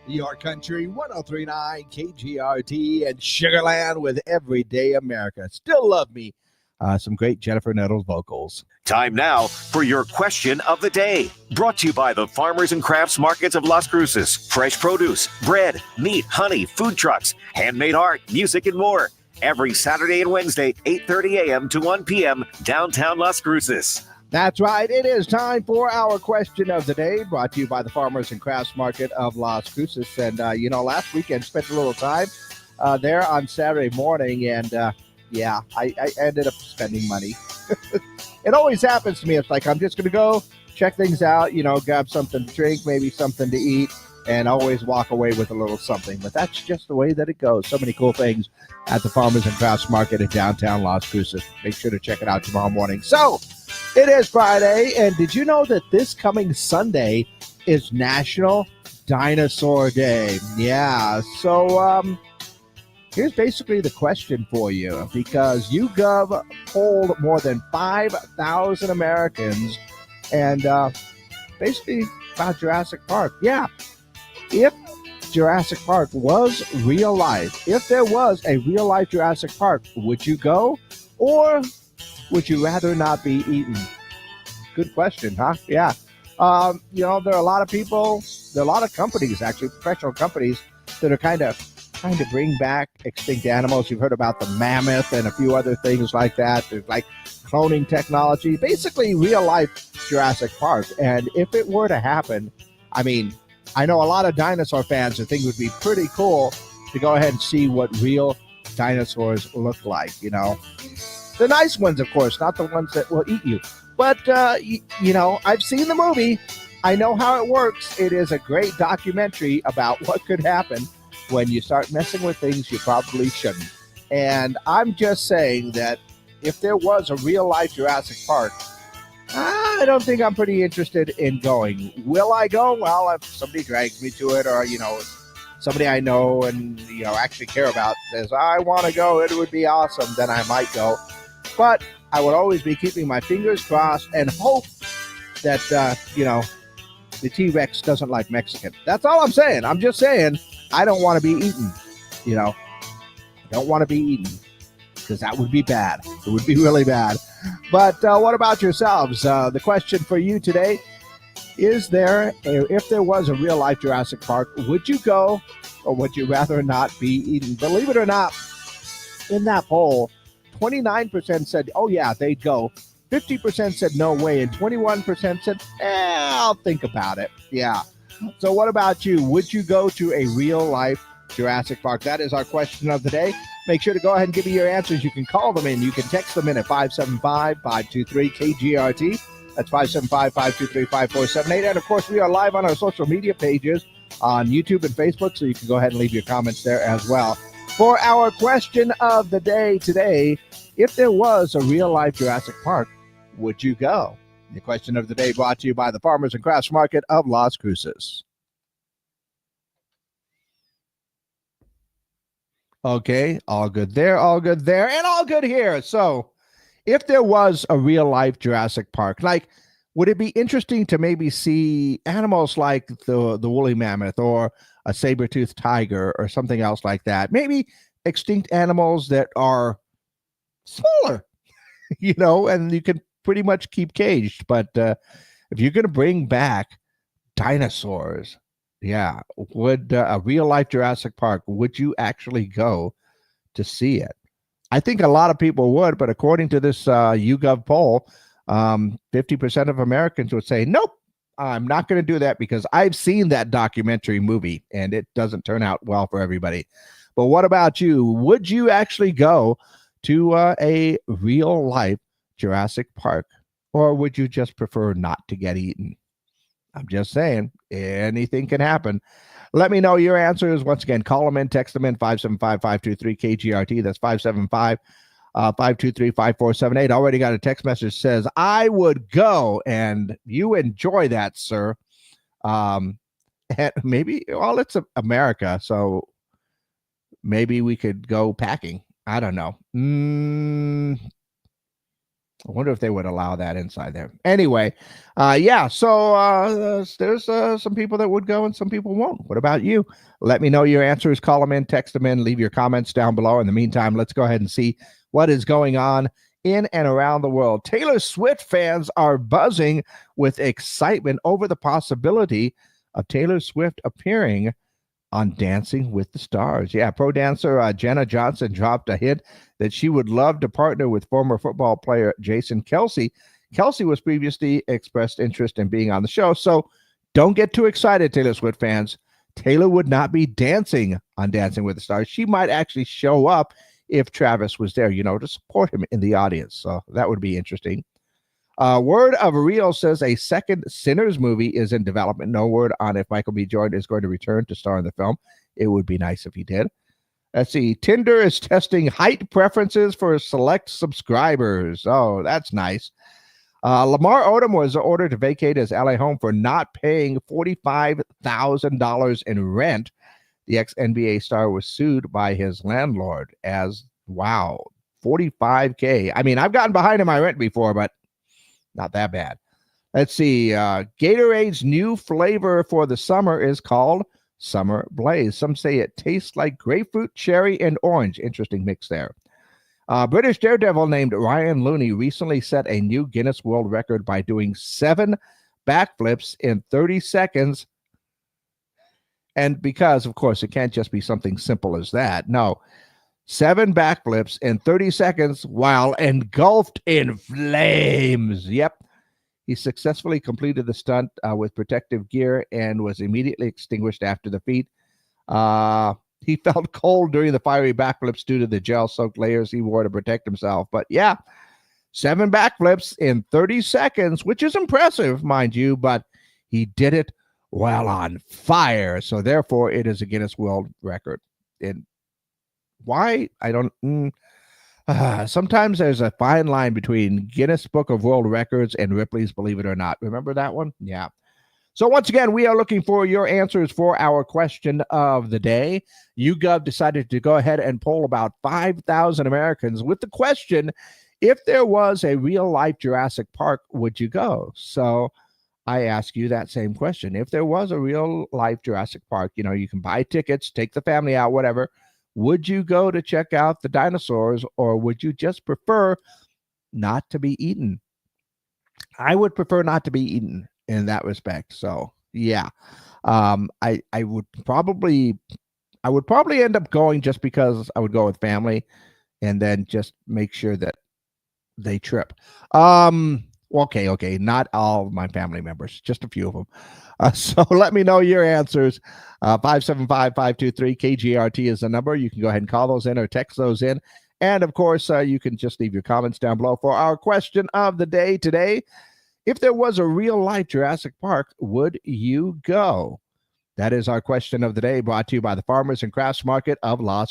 Your country, 1039 KGRT and Sugarland with Everyday America. Still love me. Some great Jennifer Nettles vocals. Time now for your question of the day. Brought to you by the Farmers and Crafts Markets of Las Cruces. Fresh produce, bread, meat, honey, food trucks, handmade art, music, and more. Every Saturday and Wednesday, 8:30 a.m. to 1 p.m. downtown Las Cruces. That's right. It is time for our question of the day, brought to you by the Farmers and Crafts Market of Las Cruces. And, last weekend, spent a little time there on Saturday morning. And, I ended up spending money. It always happens to me. It's like I'm just going to go check things out, grab something to drink, maybe something to eat, and always walk away with a little something. But that's just the way that it goes. So many cool things at the Farmers and Crafts Market in downtown Las Cruces. Make sure to check it out tomorrow morning. So, it is Friday, and did you know that this coming Sunday is National Dinosaur Day? Yeah, so here's basically the question for you, because YouGov polled more than 5,000 Americans and basically about Jurassic Park. Yeah, if Jurassic Park was real life, if there was a real life Jurassic Park, would you go, or would you rather not be eaten? Good question, huh? Yeah. There are a lot of people, there are a lot of companies, actually, professional companies, that are kind of trying to bring back extinct animals. You've heard about the mammoth and a few other things like that. There's like cloning technology, basically real life Jurassic Park. And if it were to happen, I mean, I know a lot of dinosaur fans who think it would be pretty cool to go ahead and see what real dinosaurs look like, The nice ones, of course, not the ones that will eat you. But, I've seen the movie. I know how it works. It is a great documentary about what could happen when you start messing with things you probably shouldn't. And I'm just saying that if there was a real-life Jurassic Park, I don't think I'm pretty interested in going. Will I go? Well, if somebody drags me to it, or, somebody I know and, actually care about says, I want to go, it would be awesome, then I might go. But I would always be keeping my fingers crossed and hope that, the T-Rex doesn't like Mexican. That's all I'm saying. I'm just saying I don't want to be eaten, I don't want to be eaten, because that would be bad. It would be really bad. But what about yourselves? The question for you today, if there was a real-life Jurassic Park, would you go, or would you rather not be eaten? Believe it or not, in that poll, 29% said, oh, yeah, they'd go. 50% said no way, and 21% said, I'll think about it. Yeah. So what about you? Would you go to a real-life Jurassic Park? That is our question of the day. Make sure to go ahead and give me your answers. You can call them in. You can text them in at 575-523-KGRT. That's 575-523-5478. And, of course, we are live on our social media pages on YouTube and Facebook, so you can go ahead and leave your comments there as well. For our question of the day today, if there was a real-life Jurassic Park, would you go? The question of the day brought to you by the Farmers and Crafts Market of Las Cruces. Okay, all good there, and all good here. So, if there was a real-life Jurassic Park, would it be interesting to maybe see animals like the woolly mammoth or a saber-toothed tiger or something else like that? Maybe extinct animals that are smaller, and you can pretty much keep caged. But if you're going to bring back dinosaurs, yeah, would a real-life Jurassic Park, would you actually go to see it? I think a lot of people would, but according to this YouGov poll, 50% of Americans would say, nope, I'm not going to do that, because I've seen that documentary movie and it doesn't turn out well for everybody. But what about you? Would you actually go to a real life Jurassic Park, or would you just prefer not to get eaten? I'm just saying, anything can happen. Let me know your answers. Once again, call them in, text them in, 575-523-KGRT. That's 575-523-5478. Already got a text message says, I would go, and you enjoy that, sir. And maybe, well, it's America, so maybe we could go packing. I don't know. I wonder if they would allow that inside there. Anyway, yeah, so there's some people that would go and some people won't. What about you? Let me know your answers. Call them in, text them in, leave your comments down below. In the meantime, let's go ahead and see what is going on in and around the world. Taylor Swift fans are buzzing with excitement over the possibility of Taylor Swift appearing on Dancing with the Stars. Yeah, pro dancer Jenna Johnson dropped a hint that she would love to partner with former football player Jason Kelsey. Kelsey was previously expressed interest in being on the show, so don't get too excited, Taylor Swift fans. Taylor would not be dancing on Dancing with the Stars. She might actually show up if Travis was there, to support him in the audience. So that would be interesting. Word of Real says a second Sinners movie is in development. No word on if Michael B. Jordan is going to return to star in the film. It would be nice if he did. Let's see. Tinder is testing height preferences for select subscribers. Oh, that's nice. Lamar Odom was ordered to vacate his LA home for not paying $45,000 in rent. The ex-NBA star was sued by his landlord as, wow, $45K. I mean, I've gotten behind in my rent before, but not that bad. Let's see. Gatorade's new flavor for the summer is called Summer Blaze. Some say it tastes like grapefruit, cherry, and orange. Interesting mix there. British daredevil named Ryan Looney recently set a new Guinness World Record by doing 7 backflips in 30 seconds. And because, of course, it can't just be something simple as that. No. 7 backflips in 30 seconds while engulfed in flames. Yep. He successfully completed the stunt with protective gear and was immediately extinguished after the feat. He felt cold during the fiery backflips due to the gel-soaked layers he wore to protect himself. But yeah, 7 backflips in 30 seconds, which is impressive, mind you, but he did it while on fire. So therefore, it is a Guinness World Record. And why? I don't. Sometimes there's a fine line between Guinness Book of World Records and Ripley's Believe It or Not. Remember that one? Yeah. So once again, we are looking for your answers for our question of the day. YouGov decided to go ahead and poll about 5,000 Americans with the question, if there was a real-life Jurassic Park, would you go? So I ask you that same question. If there was a real-life Jurassic Park, you can buy tickets, take the family out, whatever. Would you go to check out the dinosaurs, or would you just prefer not to be eaten? I would prefer not to be eaten in that respect. So yeah, I would probably end up going just because I would go with family, and then just make sure that they trip. Okay, not all of my family members, just a few of them. So let me know your answers. 575-523 KGRT is the number. You can go ahead and call those in or text those in. And of course, you can just leave your comments down below for our question of the day today. If there was a real-life Jurassic Park, would you go? That is our question of the day, brought to you by the Farmers and Crafts Market of Las